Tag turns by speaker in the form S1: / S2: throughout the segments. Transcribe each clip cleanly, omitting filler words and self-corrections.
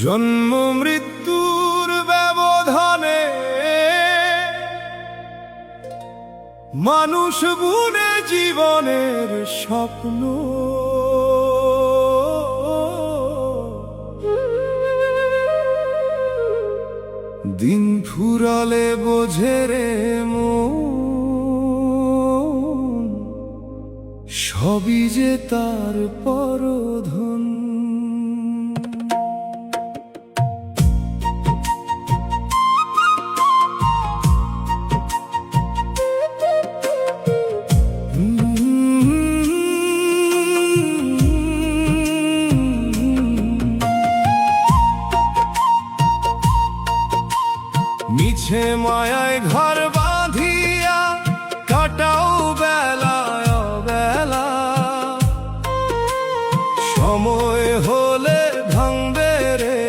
S1: জন্ম মৃত্যুর ব্যবধানে মানুষ বুনে জীবনের স্বপ্ন। দিন ফুরালে বোঝে রে মন, সবই যে তার পরধন। মিছে মায়ায় ঘর বাঁধিয়া কাটাও বেলায় অবেলা, সময় হলে ভাঙবে রে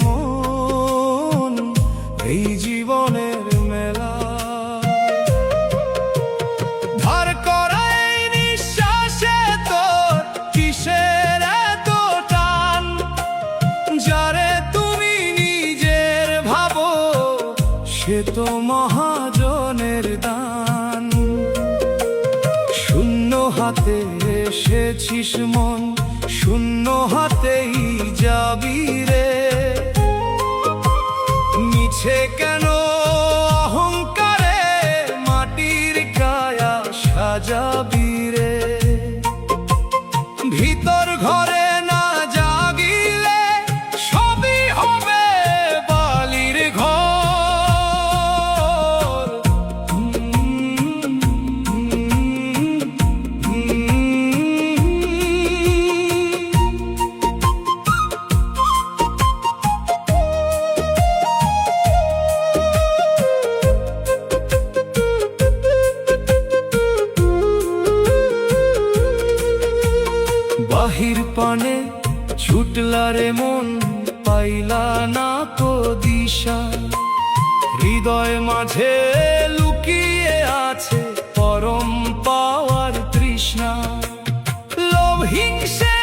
S1: মন এই জীবনের মেলা। ধার করা এই নিঃশ্বাসে তোর কিসের এত টান, যারে তুমি নিজের ভাবো সে তো মহাজনের দান। শূন্য হাতে এসেছিস মন, শূন্য হাতেই যাবি রে। মিছে কেন অহংকারে মাটির কায়া সাজাবি রে। ভিতর ঘরে না জাগিলে সবই হবে বালির ঘর। বাহির পানে ছুটলা রে মন, পাইলা না তো দিশা। হৃদয় মাঝে লুকিয়ে আছে পরম পাওয়ার তৃষ্ণা। লোভ হিংসে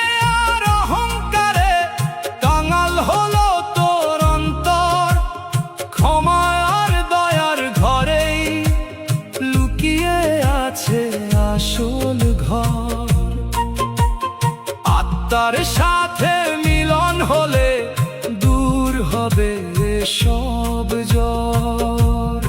S1: আর অহংকারে কাঙাল হলো তোর অন্তর। ক্ষমা আর দয়ার ঘরেই লুকিয়ে আছে আসল ঘর। তার সাথে মিলন হলে দূর হবে সব জ্বর।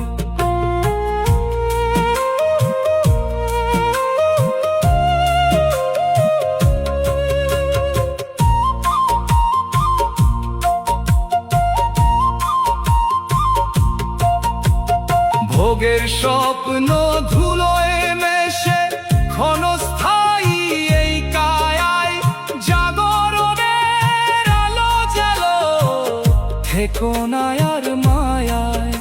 S1: ভোগের স্বপ্ন ধুলোয় মেশে ক্ষণস্থায়ী এই কায়ায়। জাগরণের আলো জ্বালো থেকো না আর মায়ায়।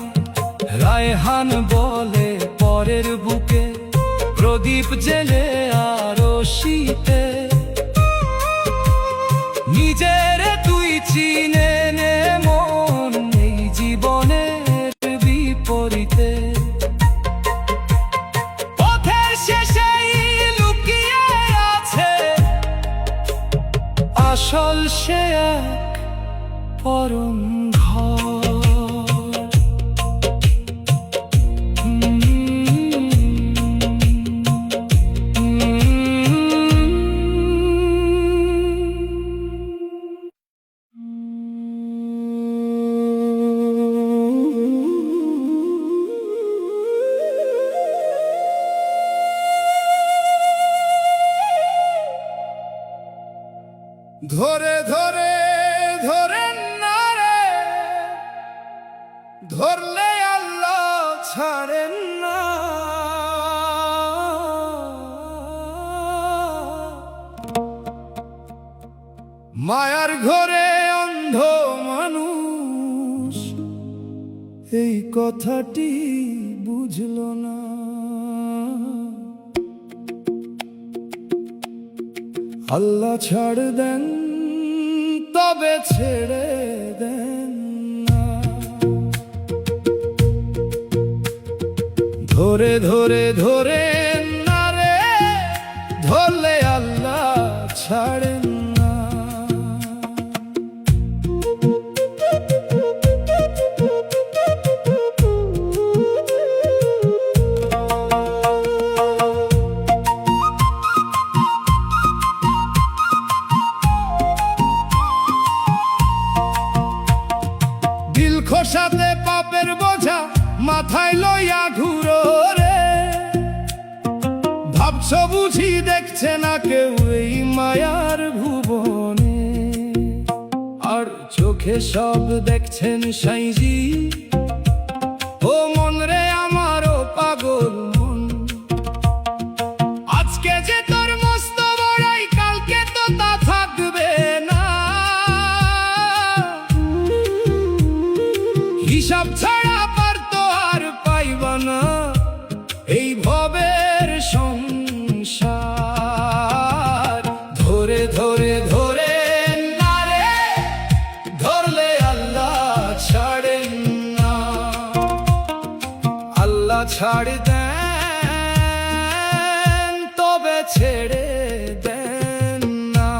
S1: রায়হান বলে পরের বুকে প্রদীপ জেলে আরো শীতে। নিজের তুই চিনে নে মন এই জীবনের বিপরীতে। পথের শেষেই লুকিয়ে আছে আসল সে এক পরম ঘর। ধরে ধরে ধরে না রে, ধরলে আল্লাহ ছাড়েন না। মায়ার ঘরে অন্ধ মানুষ এই কথাটি বুঝল না। আল্লাহ ছাড় দেন তবে ছেড়ে দেন না। ধরে ধরে ধরে না রে, ধরলে আল্লাহ ছাড়েন না। দিল খোসাতে পাপের বোঝা মাথায় লইয়া ঘুরো রে। ভাবছ বুঝি দেখছে না কেউ এই মায়ার ভুবনে, আর চোখে সব দেখছেন সাইজি। ও মন রে আমারও পাগল মন, আজকে যে তোর মস্ত বড়াই কালকে তো তা থাকবে না। হিসাব ছাড়া পার তো আর পাইবা না এই ভবের সংসার। ধরে ধরে ধরে না রে, ধরলে আল্লাহ ছাড়েন না। আল্লাহ ছাড় দেন তবে ছেড়ে দেন না।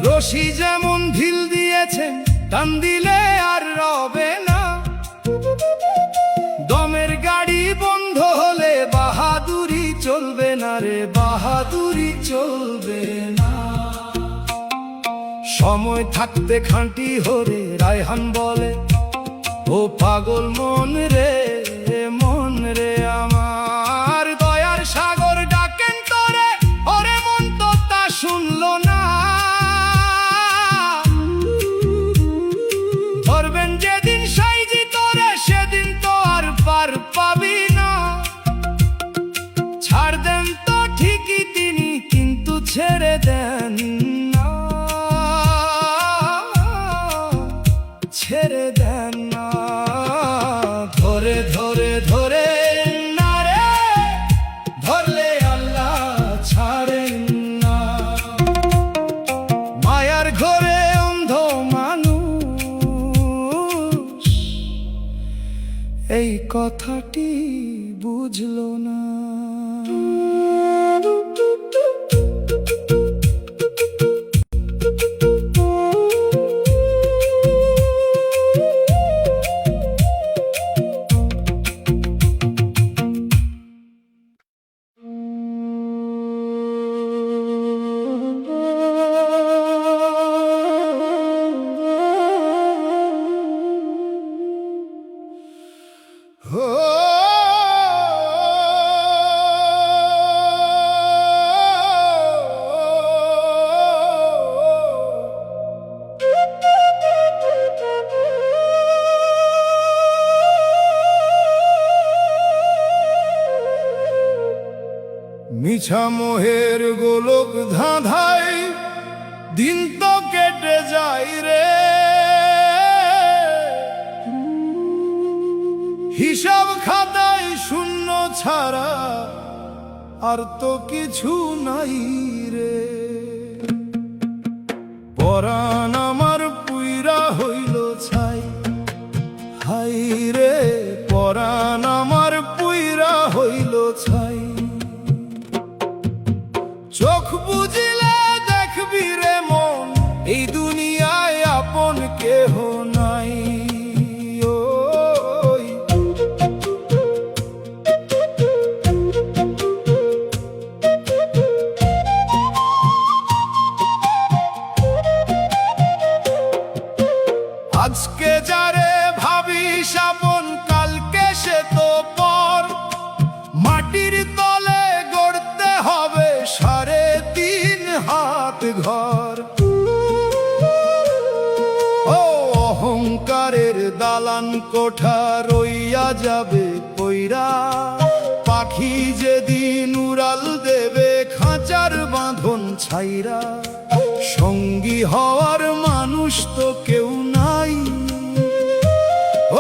S1: রশি যেমন ঢিল দিয়েছেন টান দিলে আর রবে না। দমের গাড়ি বন্ধ হলে বাহাদুরি চলবে না রে, বাহাদুরি চলবে না। সময় থাকতে খাঁটি হরে রায়হান বলে, ও পাগল মন রে, মন রে আমার দয়ার সাগর ডাকেন তোরে। ওরে মন তো তা শুনলো না। ধরবেন যেদিন সাইজি তোরে সেদিন তো আর পার পাবি না। ছাড় দেন তো ঠিকই তিনি, কিন্তু ছেড়ে দেন না, ছেড়ে দেন না। ধরে ধরে ধরে না রে, ধরলে আল্লাহ ছাড়েন না। মায়ার ঘরে অন্ধ মানুষ এই কথাটি বুঝলো না। মিছা মোহের গোলক ধাঁধায় দিন তো কেটে যায় রে। হিসাব খাতায় শূন্য ছাড়া আর তো কিছু নাই রে। পরাণ আমার পুইরা হইল ছাই, হাই রে পরাণ আমার পুইরা হইল ছাই। চোখ বুঝিলে দেখবি রে মন, এই দুনিয়ায় আপন কেহ নাই। আজকে যারে ভাবিস আপন কালকে সে তো পর। মাটির তলে গড়তে হবে 3.5 হাত ঘর। ও অহংকারের দালান কোঠা রইয়া যাবে কইরা। পাখি যেদিন উড়াল দেবে খাঁচার বাঁধন ছাইরা। সঙ্গী হওয়ার মানুষ তো কেউ নাই,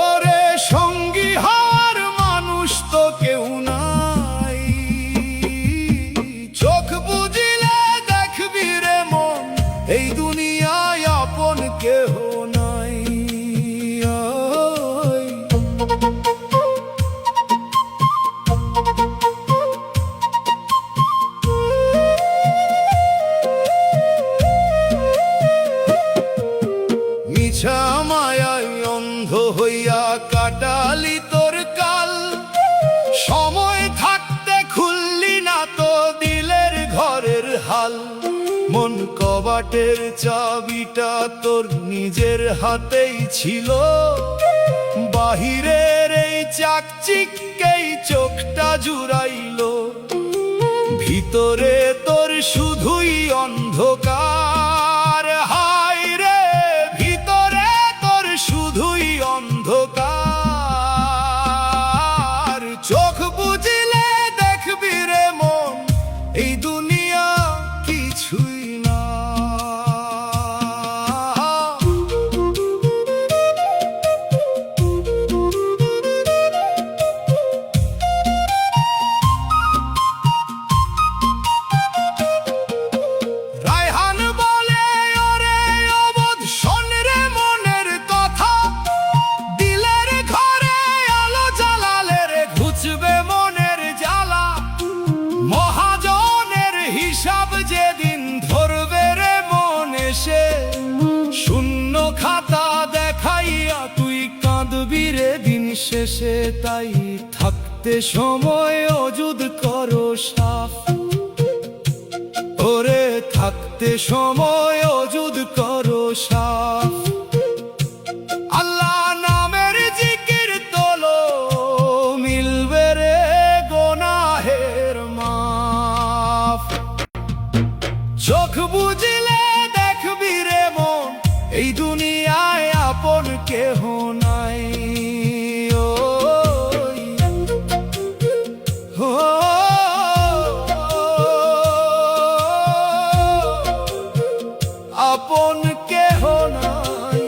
S1: ওরে সঙ্গী হওয়ার মানুষ তো কেউ নাই। চোখ বুঝিলে দেখবি রে মন, এই দুনিয়ায় আপন কেহ নাই। ঘরের চাবিটা তোর নিজের হাতেই ছিল, বাহিরের এই চাকচিক্যেই চোখটা জুড়াইলো, ভিতরে তোর শুধুই অন্ধকার। হায় রে, ভিতরে তোর শুধুই অন্ধকার। চোখ বুঝিলে দেখবি রে মন, এই দুনিয়া কিছুই না। রায়হান বলে, ওরে অবোধ শোন রে মনের কথা, দিলের ঘরে আলো জ্বালালে রে ঘুচবে মনের জ্বালা। মহাজনের হিসাব যেদিন ধরবে রে মন এসে, শূন্য খাতা দেখাইয়া তুই কাঁদবি রে দিন শেষে। তাই থাকতে সময় অজুদ করো সাফ, ওরে থাকতে সময় অজুদ করো সাফ। আল্লাহ নামের জিকির তোলো, মিলবে রে গোনাহের মাফ। চোখ বুঝলে দেখবি রে মন, এই দুনিয়ায় আপন কেহ নাই। আপন কেহ নাই।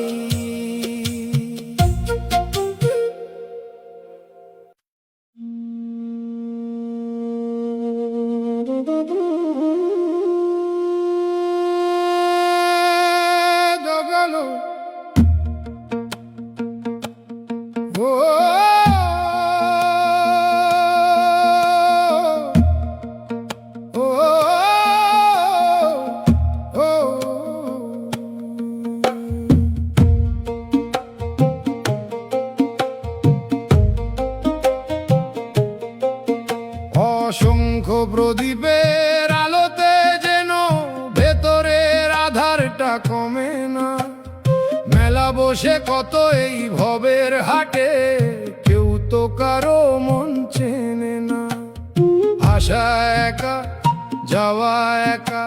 S1: দগালো ও অসংখ্য প্রদীপের আলোতে যেন ভেতরের আধারটা কমে না। মেলা বসে কত এই ভবের হাটে, কেউ তো কারো মন চেনে না। আসা একা, যাওয়া একা,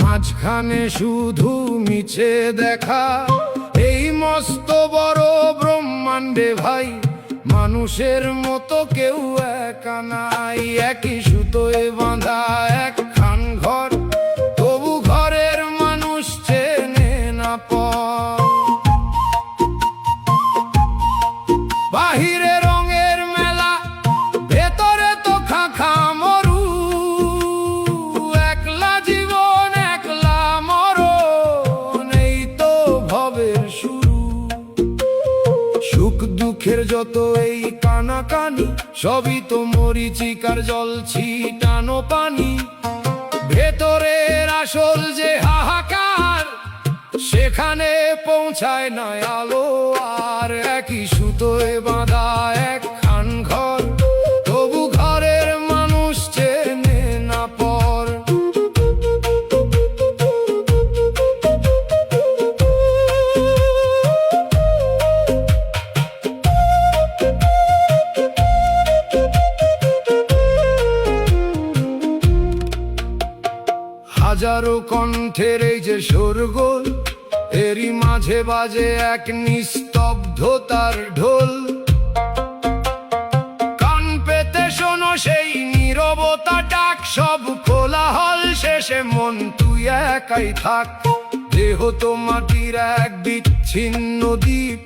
S1: মাঝখানে শুধু মিছে দেখা। এই মস্ত বড় ব্রহ্মাণ্ডে ভাই, মানুষের মতো কেউ একা নাই। একই সুতোয় বাঁধা একখান ঘর, তবু ঘরের মানুষ চেনে না পর। বাহিরে রঙের মেলা, ভেতরে তো খাখা মরু। একলা জীবন একলা মরণ, এই তো ভবের শুরু। সুখ দুঃখের যত এই কানাকানি, সবই তো মরিচিকার জল ছিটানো পানি। ভেতরের আসল যে হাহাকার, সেখানে পৌঁছায় না আলো আর। একই সুতোয় বাঁধা একখান ঘর, তবু ঘরের মানুষ চেনে না পর। হাজারো কণ্ঠের এই যে শোরগোল, এরই মাঝে বাজে এক নিস্তব্ধতার ঢোল। কান পেতে শোনো সেই নীরবতা ডাক, সব কোলাহল শেষে মন তুই একাই থাক। দেহ তো মাটির এক বিচ্ছিন্ন দ্বীপ,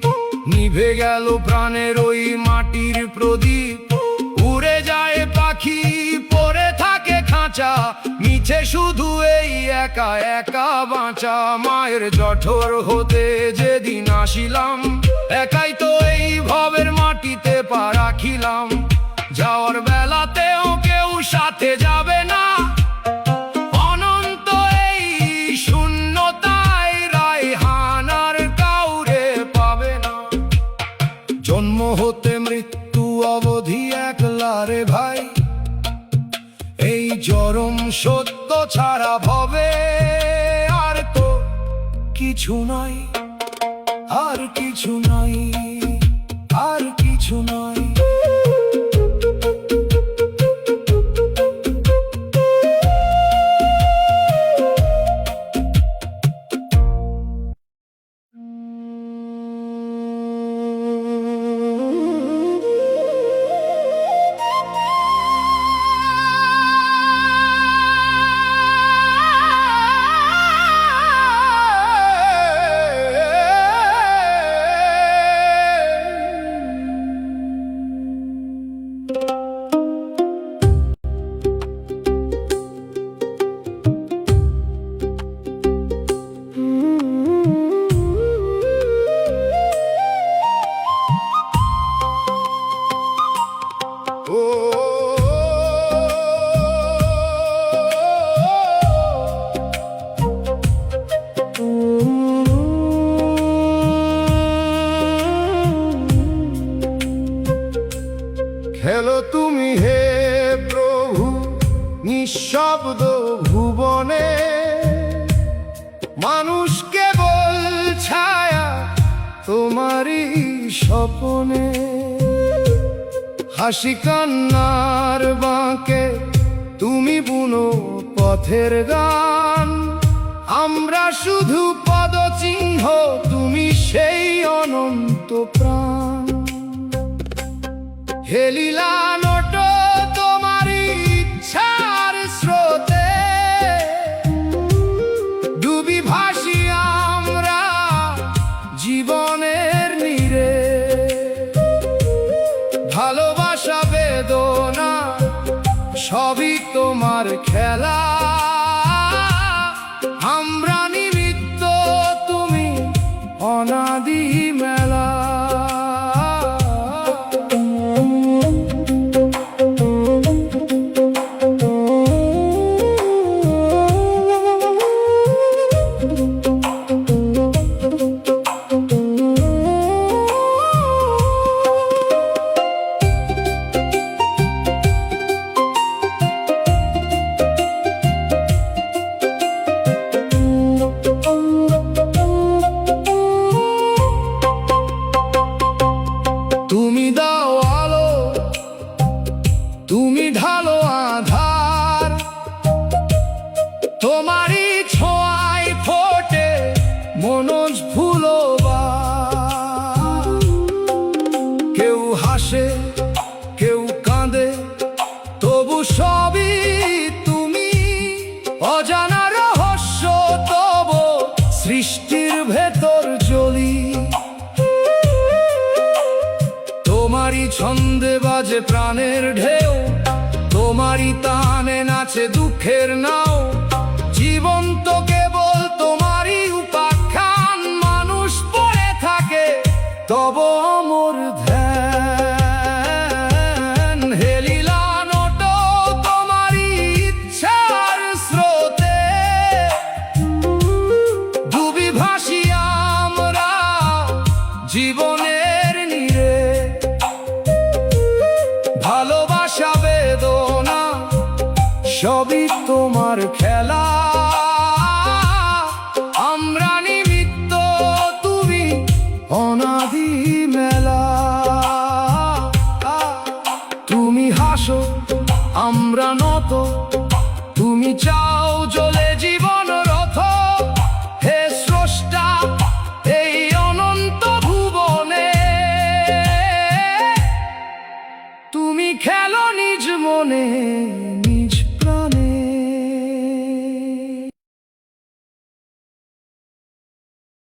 S1: নিভে গেল প্রাণের ওই মাটির প্রদীপ। উড়ে যায় পাখি, পড়ে থাকে খাঁচা, মিছে শুধু এই একা একা বাঁচা। মায়ের জঠর হতে যেদিন আসিলাম, একাই তো এই ভবের মাটিতে পা রাখিলাম। যাওয়ার বেলাতেও কেউ সাথে যাবে না, অনন্ত এই শূন্যতায় রায়হান আর কাউরে পাবে না। জন্ম হতে মৃত্যু অবধি একলা রে ভাই, এই চরম সত্য ছাড়া ভবে আর তো কিছু নাই, আর কিছু নাই, আর কিছু নাই। খেলো তুমি হে প্রভু নিঃশব্দ ভুবনে, মানুষ কেবল ছায়া তোমারই স্বপনে। হাসি কান্নার বাঁকে তুমি বুনো পথের গান, আমরা শুধু পদচিহ্ন, তুমি সেই অনন্ত প্রাণ। হেলিলা নোটো তোমারই ইচ্ছার স্রোতে, ডুবি ভাসি আমরা জীবনের নীড়ে। ভালোবাসা বেদনা সবই তোমার খেলা, আমরা নিমিত্ত তুমি অনাদি মেলা। তুমি দাও আলো, তুমি ঢালো আধার, তোমারই ছোঁয়ায় ফোটে মনোজ ফুলবার। কেউ হাসে কেউ কাঁদে, তবু সবই তুমি অজানা রহস্য, তবু সৃষ্টির ভেতর জ্বলি। তোমারই ছন্দে বাজে প্রাণের ঢেউ, তোমারই তানে নাচে দুঃখের নাও। জীবন তো কেবল তোমারই উপাখ্যান, মানুষ পড়ে থাকে তবু